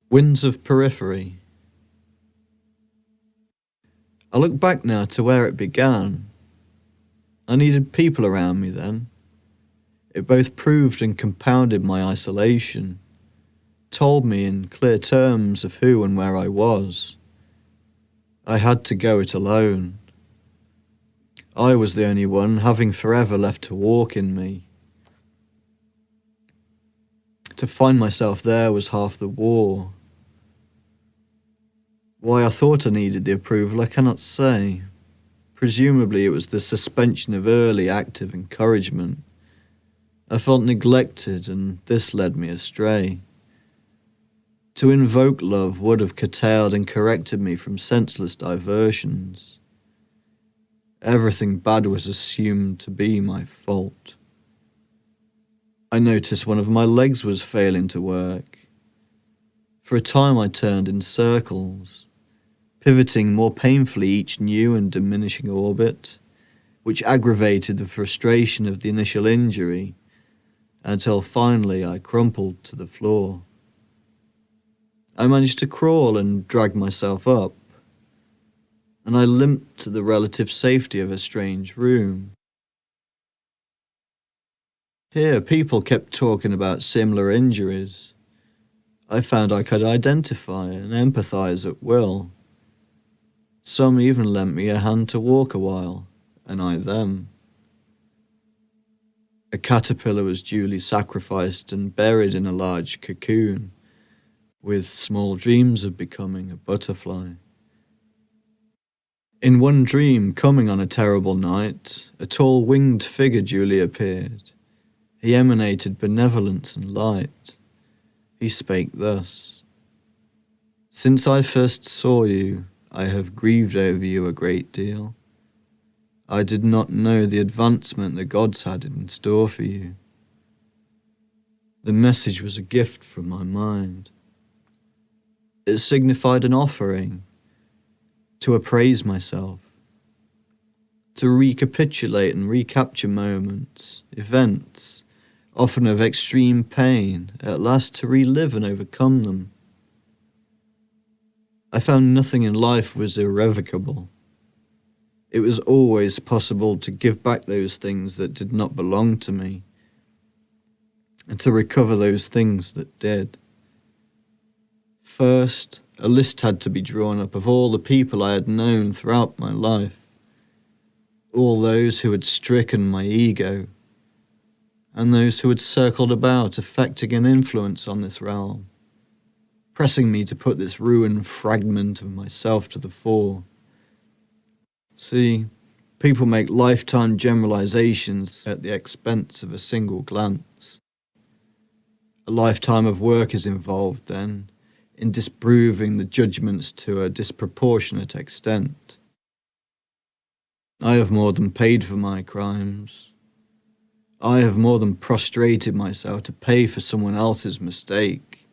Winds of Periphery. I look back now to where it began. I needed people around me then. It both proved and compounded my isolation, told me in clear terms of who and where I was. I had to go it alone. I was the only one having forever left to walk in me. To find myself there was half the war. Why I thought I needed the approval I cannot say. Presumably it was the suspension of early active encouragement. I felt neglected and this led me astray. To invoke love would have curtailed and corrected me from senseless diversions. Everything bad was assumed to be my fault. I noticed one of my legs was failing to work. For a time I turned in circles, pivoting more painfully each new and diminishing orbit, which aggravated the frustration of the initial injury, until finally I crumpled to the floor. I managed to crawl and drag myself up, and I limped to the relative safety of a strange room. Here, people kept talking about similar injuries. I found I could identify and empathize at will. Some even lent me a hand to walk a while, and I them. A caterpillar was duly sacrificed and buried in a large cocoon, with small dreams of becoming a butterfly. In one dream, coming on a terrible night, a tall winged figure duly appeared. He emanated benevolence and light. He spake thus: "Since I first saw you, I have grieved over you a great deal. I did not know the advancement the gods had in store for you." The message was a gift from my mind. It signified an offering, to appraise myself, to recapitulate and recapture moments, events, often of extreme pain, at last to relive and overcome them. I found nothing in life was irrevocable. It was always possible to give back those things that did not belong to me, and to recover those things that did. First, a list had to be drawn up of all the people I had known throughout my life, all those who had stricken my ego, and those who had circled about, affecting an influence on this realm, pressing me to put this ruined fragment of myself to the fore. See, people make lifetime generalizations at the expense of a single glance. A lifetime of work is involved, then, in disproving the judgments to a disproportionate extent. I have more than paid for my crimes. I have more than prostrated myself to pay for someone else's mistake.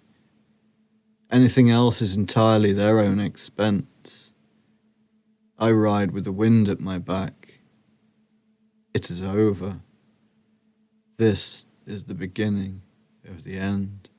Anything else is entirely their own expense. I ride with the wind at my back. It is over. This is the beginning of the end.